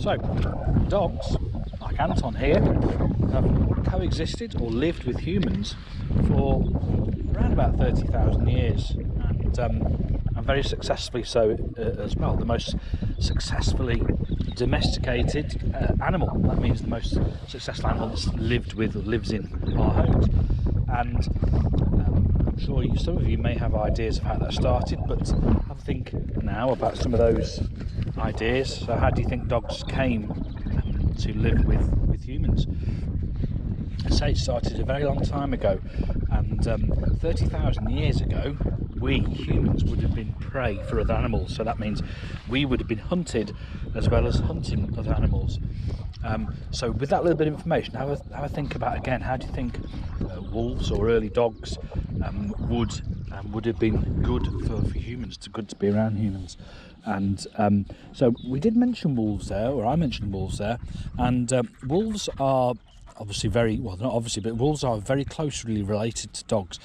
So, dogs, like Anton here, have coexisted or lived with humans for around about 30,000 years, and very successfully so as well. The most successfully domesticated animal. That means the most successful animal that's lived with or lives in our homes. And I'm sure some of you may have ideas of how that started, but have a think now about some of those ideas. So how do you think dogs came to live with humans? I say it started a very long time ago, and 30,000 years ago we humans would have been prey for other animals. So that means we would have been hunted as well as hunting other animals. So with that little bit of information, have a think about again, how do you think wolves or early dogs would have been good for humans, good to be around humans? And so we did mention wolves there, or I mentioned wolves there, and wolves are obviously but wolves are very closely related to dogs.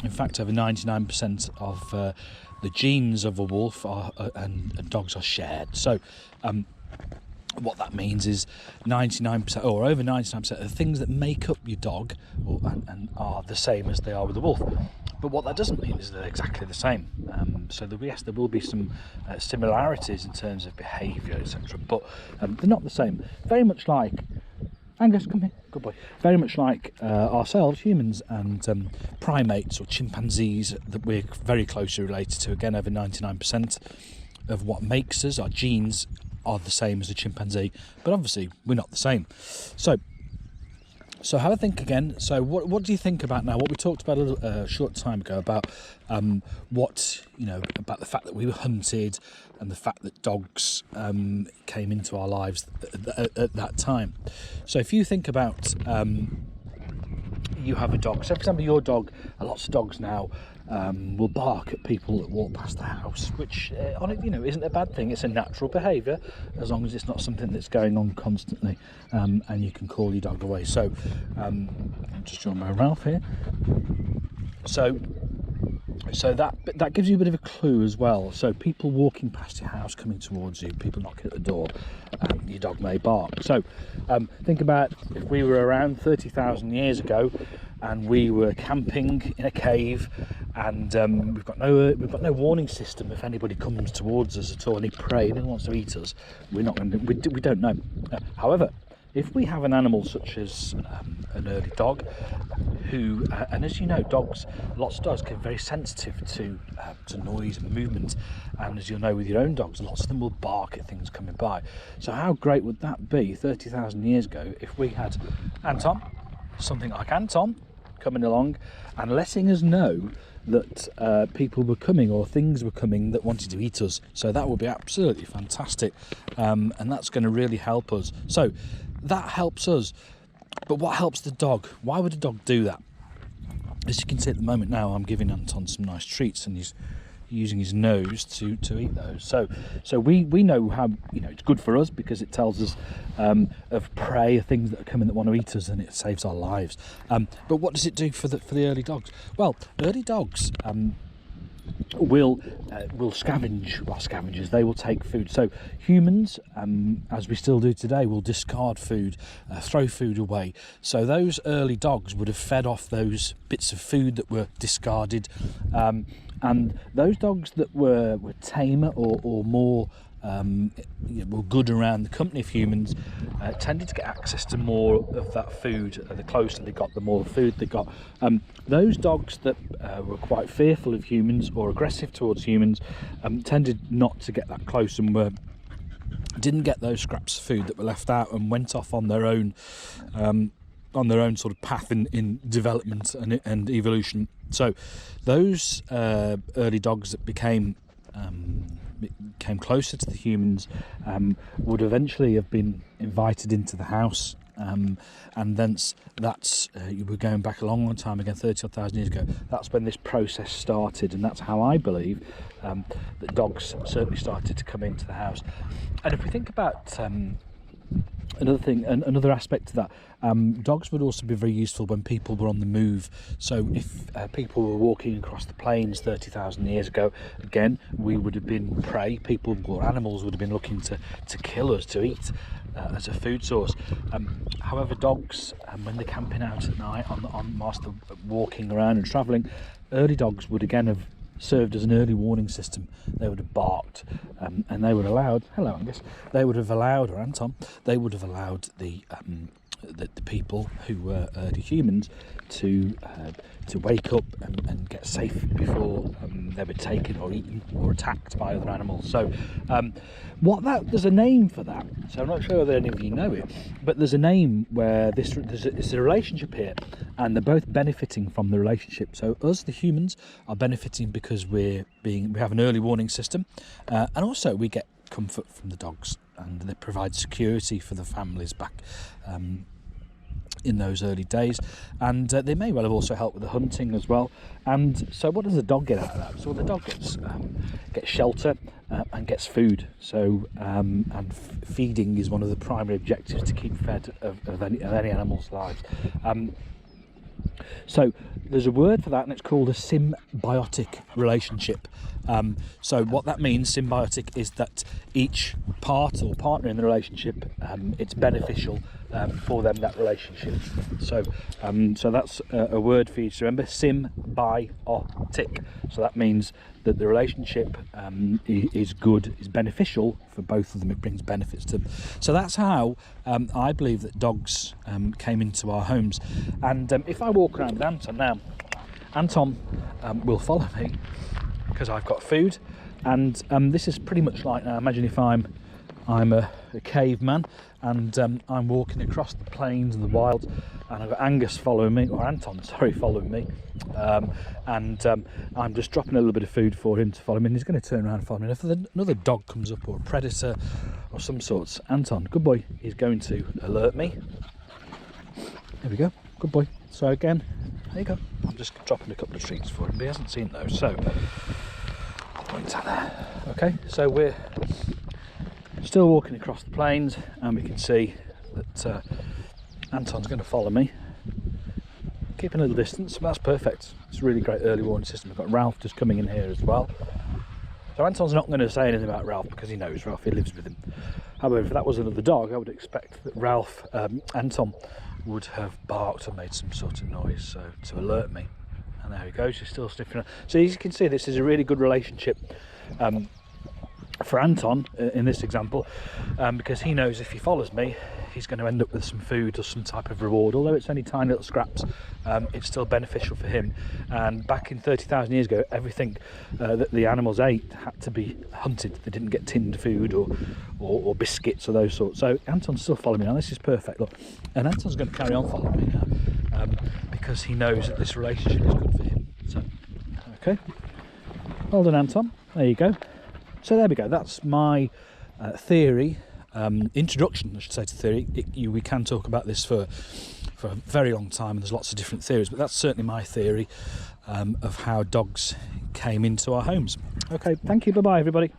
In fact, over 99% of the genes of a wolf and dogs are shared. So what that means is 99% or over 99% of the things that make up your dog and are the same as they are with the wolf. But what that doesn't mean is they're exactly the same. So yes, there will be some similarities in terms of behaviour, etc. But they're not the same. Very much like Angus, come here, good boy. Very much like ourselves, humans, and primates or chimpanzees that we're very closely related to. Again, over 99% of what makes us, our genes, are the same as a chimpanzee, but obviously we're not the same. So have a think again. So what do you think about now what we talked about a little short time ago about about the fact that we were hunted and the fact that dogs came into our lives at that time? So if you think about you have a dog, so for example your dog, lots of dogs now will bark at people that walk past the house, which isn't a bad thing. It's a natural behaviour as long as it's not something that's going on constantly, and you can call your dog away. So I'm just drawing my Ralph here. So that gives you a bit of a clue as well. So people walking past your house, coming towards you, people knocking at the door, your dog may bark. So think about if we were around 30,000 years ago and we were camping in a cave, and we've got no warning system. If anybody comes towards us at all, any prey, anyone wants to eat us, we don't know. However, if we have an animal such as an early dog, who, and as you know, lots of dogs get very sensitive to noise and movement, and as you'll know with your own dogs, lots of them will bark at things coming by. So how great would that be 30,000 years ago if we had something like Anton, coming along and letting us know that people were coming or things were coming that wanted to eat us? So that would be absolutely fantastic, and that's going to really help us. So that helps us, but what helps the dog? Why would a dog do that? As you can see at the moment now, I'm giving Anton some nice treats and he's using his nose to eat those. So we know how it's good for us because it tells us of prey, things that are coming that want to eat us, and it saves our lives. But what does it do for the early dogs? Well, early dogs will scavenge. Well, scavengers, they will take food. So humans, as we still do today, will discard food, throw food away. So those early dogs would have fed off those bits of food that were discarded, and those dogs that were tamer or more were good around the company of humans tended to get access to more of that food. The closer they got, the more food they got. Those dogs that were quite fearful of humans or aggressive towards humans tended not to get that close and didn't get those scraps of food that were left out and went off on their own sort of path in development and evolution. So those early dogs that came closer to the humans would eventually have been invited into the house, and thence we're going back a long time again, 30,000 years ago. That's when this process started, and that's how I believe that dogs certainly started to come into the house. And if we think about Another aspect to that, dogs would also be very useful when people were on the move. So if people were walking across the plains 30,000 years ago, again, we would have been prey. People or animals would have been looking to kill us, to eat as a food source. However, dogs, when they're camping out at night whilst they're walking around and travelling, early dogs would again have served as an early warning system. They would have barked, and they would have allowed, hello Angus, they would have allowed, or Anton, they would have allowed the people who were early humans to wake up and get safe before they were taken or eaten or attacked by other animals. So there's a name for that, so I'm not sure whether any of you know it, but there's a name where it's a relationship here, and they're both benefiting from the relationship. So us, the humans, are benefiting because we have an early warning system, and also we get comfort from the dogs, and they provide security for the families back in those early days, and they may well have also helped with the hunting as well. And so what does the dog get out of that? So the dog gets shelter and gets food. So feeding is one of the primary objectives to keep fed of any animal's lives. So there's a word for that, and it's called a symbiotic relationship. So what that means, symbiotic, is that each part or partner in the relationship, it's beneficial for them, that relationship. So that's a word for you to remember, symbiotic. So that means that the relationship is good, is beneficial for both of them. It brings benefits to them. So that's how I believe that dogs came into our homes. And if I walk around with Anton now, Anton will follow me because I've got food, and this is pretty much like, now imagine if I'm a caveman, and I'm walking across the plains and the wilds, and I've got Angus following me, or Anton, sorry, following me, and I'm just dropping a little bit of food for him to follow me, and he's going to turn around and follow me. And if another dog comes up, or a predator or some sorts, Anton, good boy, is going to alert me. There we go, good boy. So again, there you go, I'm just dropping a couple of treats for him, but he hasn't seen those, so point out there. Okay, so we're still walking across the plains, and we can see that Anton's going to follow me, keeping a little distance, but that's perfect. It's a really great early warning system. We've got Ralph just coming in here as well. So Anton's not going to say anything about Ralph because he knows Ralph, he lives with him. However, if that was another dog, I would expect that Ralph, Anton, would have barked or made some sort of noise, so to alert me. And there he goes, he's still sniffing around. So as you can see, this is a really good relationship for Anton in this example, because he knows if he follows me, he's going to end up with some food or some type of reward. Although it's only tiny little scraps, it's still beneficial for him. And back in 30,000 years ago, everything that the animals ate had to be hunted. They didn't get tinned food or biscuits or those sorts. So Anton's still following me now. This is perfect, look. And Anton's going to carry on following me now, because he knows that this relationship is good for him. So, okay. Well done, Anton. There you go. So there we go, that's my theory, introduction I should say to theory. We can talk about this for a very long time, and there's lots of different theories, but that's certainly my theory of how dogs came into our homes. Okay, thank you, bye bye everybody.